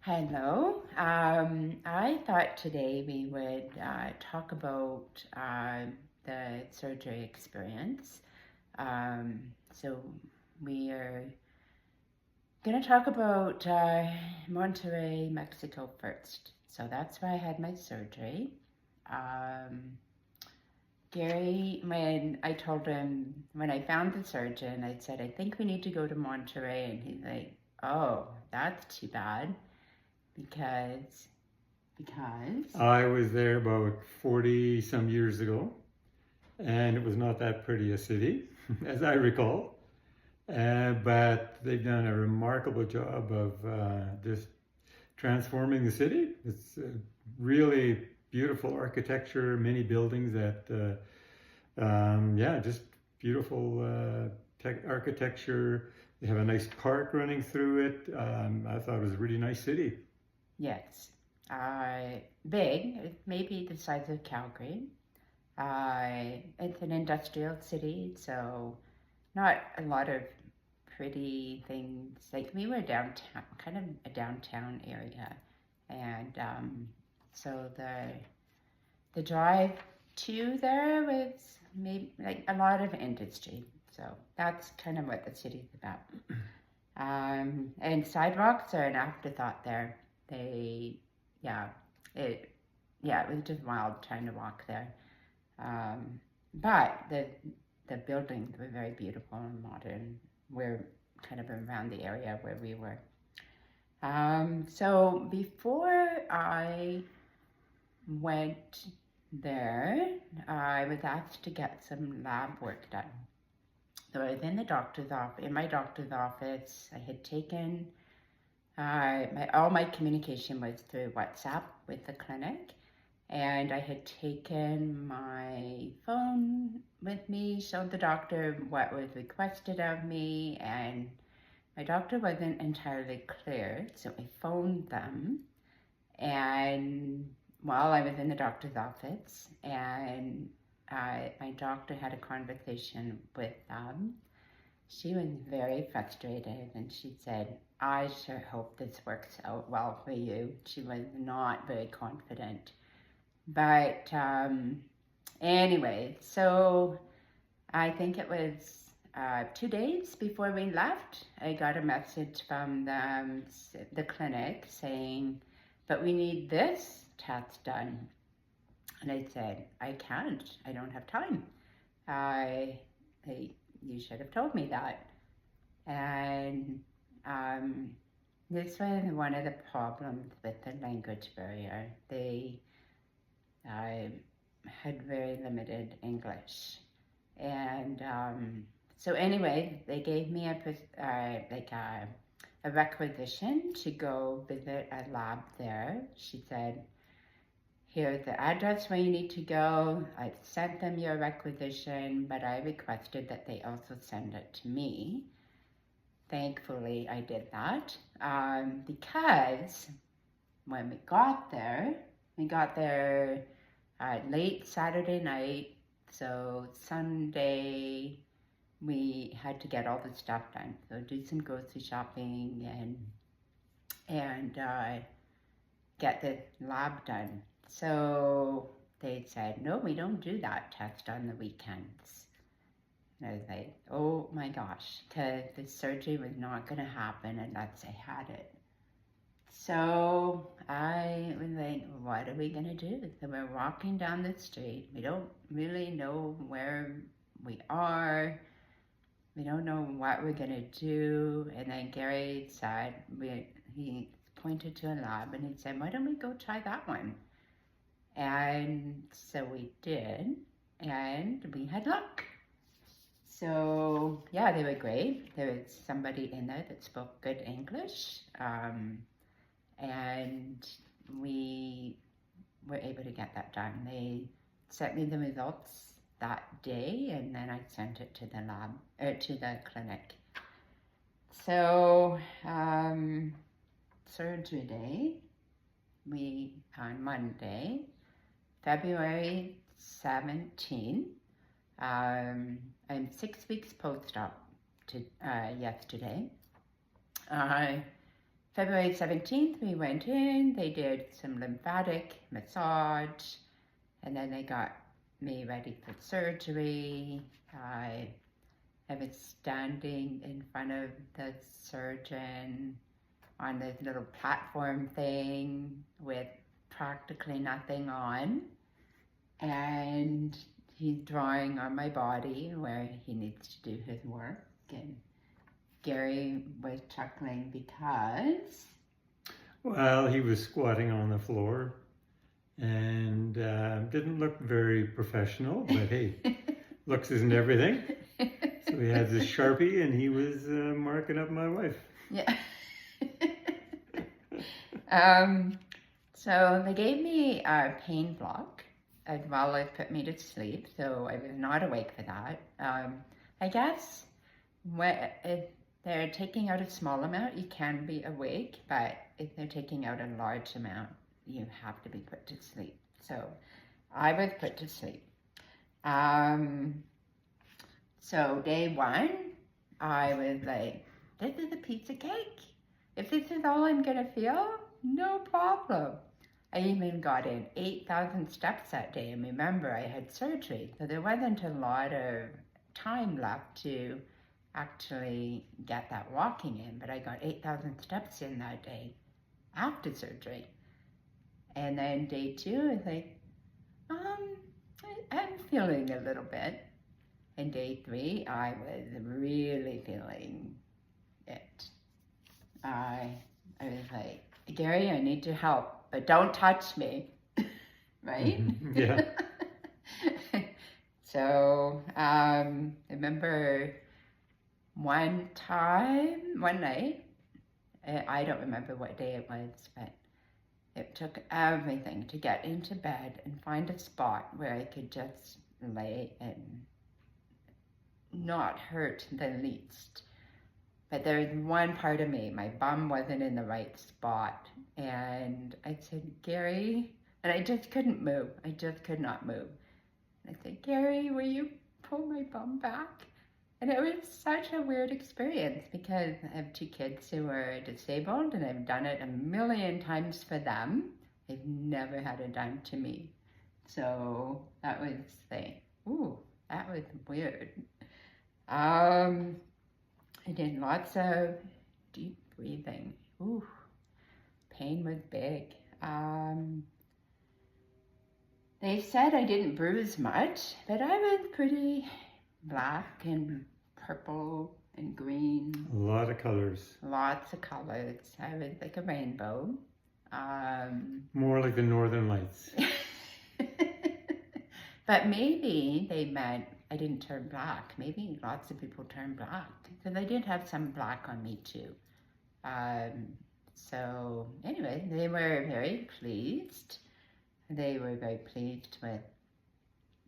Hello. I thought today we would talk about the surgery experience. So we are going to talk about Monterrey, Mexico first. So that's where I had my surgery. Um, Gary, when I told him, when I found the surgeon, I said, I think we need to go to Monterrey. And he's like, oh, that's too bad because I was there about 40 some years ago, and it was not that pretty a city, as I recall. But they've done a remarkable job of just transforming the city. It's really beautiful architecture, many buildings that, yeah, just beautiful architecture. They have a nice park running through it. I thought it was a really nice city. yes, big, maybe the size of Calgary. It's an industrial city, so not a lot of pretty things. Like we were downtown, kind of a downtown area, and so the drive to there was maybe like a lot of industry. So that's kind of what the city's about. And sidewalks are an afterthought there. They, yeah, it, yeah, it was just wild trying to walk there. But the buildings were very beautiful and modern. We're kind of around the area where we were. So before I went there, I was asked to get some lab work done. So I was in the doctor's office. In my doctor's office, I had taken all my communication was through WhatsApp with the clinic, and I had taken my phone with me, showed the doctor what was requested of me, and my doctor wasn't entirely clear, so I phoned them, and while I was in the doctor's office, and my doctor had a conversation with them. She was very frustrated and she said, I sure hope this works out well for you. She was not very confident. But anyway, so I think it was 2 days before we left, I got a message from the clinic saying, but we need this test done. And I said, I can't. I don't have time. I, you should have told me that. And this was one of the problems with the language barrier. They had very limited English. And so anyway, they gave me a requisition to go visit a lab there. She said, here's the address where you need to go. I sent them your requisition, but I requested that they also send it to me. Thankfully, I did that because when we got there late Saturday night. So Sunday, we had to get all the stuff done. So do some grocery shopping and get the lab done. So they said, no, we don't do that test on the weekends. And I was like, oh my gosh, because the surgery was not going to happen unless I had it. So I was like, what are we going to do? So we're walking down the street. We don't really know where we are. We don't know what we're going to do. And then Gary said, he pointed to a lab and he said, why don't we go try that one? And so we did, and we had luck. So yeah, they were great. There was somebody in there that spoke good English, and we were able to get that done. They sent me the results that day, and then I sent it to the lab, to the clinic. So surgery day, on Monday, February 17. I'm 6 weeks post-op yesterday. February 17th, we went in, they did some lymphatic massage, and then they got me ready for surgery. I was standing in front of the surgeon on this little platform thing with practically nothing on, and he's drawing on my body where he needs to do his work, and Garry was chuckling because... Well, he was squatting on the floor and didn't look very professional, but hey, looks isn't everything. So he had this Sharpie and he was marking up my wife. Yeah. So they gave me a pain block as well as put me to sleep, so I was not awake for that. I guess if they're taking out a small amount, you can be awake, but if they're taking out a large amount, you have to be put to sleep. So I was put to sleep. So day one, I was like, this is a piece of cake. If this is all I'm gonna feel, no problem. I even got in 8,000 steps that day, and remember I had surgery, so there wasn't a lot of time left to actually get that walking in, but I got 8,000 steps in that day after surgery. And then day two is like, I'm feeling a little bit. And day three, I was really feeling it. I was like, Garry, I need your help, but don't touch me, right? Mm-hmm. Yeah. So I remember one night, I don't remember what day it was, but it took everything to get into bed and find a spot where I could just lay and not hurt the least. But there was one part of me, my bum wasn't in the right spot. And I said, Garry, and I just couldn't move. I just could not move. And I said, Garry, will you pull my bum back? And it was such a weird experience because I have two kids who are disabled and I've done it a million times for them. I've never had it done to me. So that was like, ooh, that was weird. I did lots of deep breathing. Ooh, pain was big. They said I didn't bruise much, but I was pretty black and purple and green. A lot of colors. Lots of colors. I was like a rainbow. More like the Northern Lights. But maybe they meant I didn't turn black. Maybe lots of people turn black. So they did have some black on me too. So anyway, they were very pleased. They were very pleased with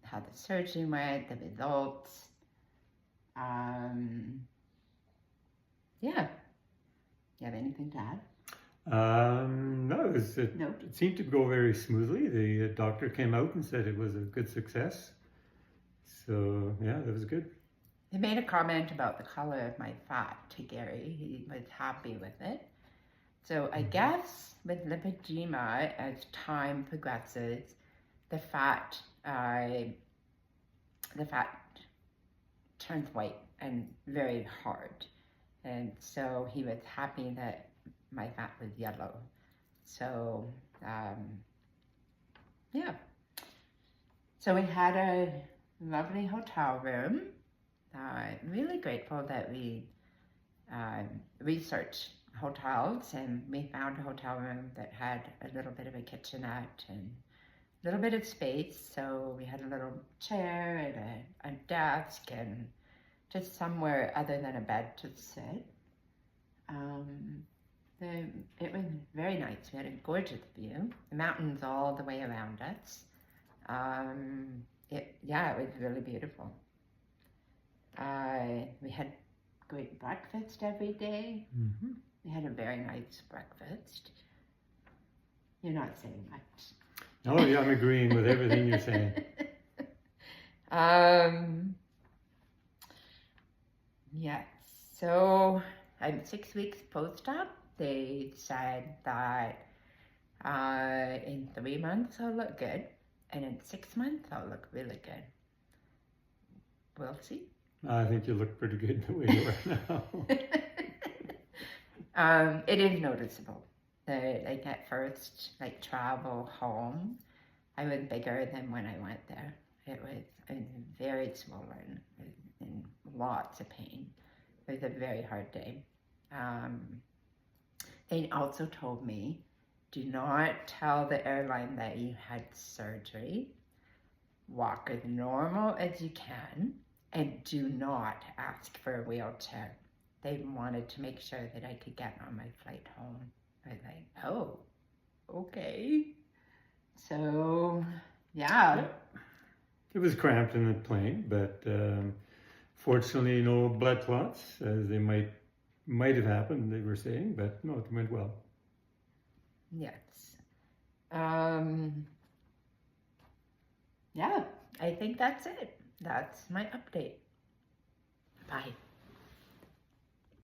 how the surgery went, the results. Yeah. You have anything to add? No, Nope. It seemed to go very smoothly. The doctor came out and said it was a good success. So yeah, that was good. He made a comment about the color of my fat to Garry. He was happy with it. So I guess with lipedema, as time progresses, the fat turns white and very hard. And so he was happy that my fat was yellow. So, yeah. So we had a lovely hotel room. Really grateful that we researched hotels, and we found a hotel room that had a little bit of a kitchenette and a little bit of space. So we had a little chair and a desk and just somewhere other than a bed to sit. It was very nice. We had a gorgeous view. The mountains all the way around us. It was really beautiful. We had great breakfast every day. Mm-hmm. We had a very nice breakfast. You're not saying much. Oh yeah, I'm agreeing with everything you're saying. Yes. So I'm 6 weeks post-op. They said that in 3 months I'll look good, and in 6 months I'll look really good. We'll see. I think you look pretty good the way you are now. It is noticeable. Like at first, like travel home, I was bigger than when I went there. It was very swollen, in lots of pain. It was a very hard day. They also told me, do not tell the airline that you had surgery. Walk as normal as you can, and do not ask for a wheelchair. They wanted to make sure that I could get on my flight home. I was like, oh, okay. So, yeah. It was cramped in the plane, but fortunately no blood clots, as they might have happened, they were saying, but no, it went well. Yes. Yeah, I think that's it. That's my update. Bye.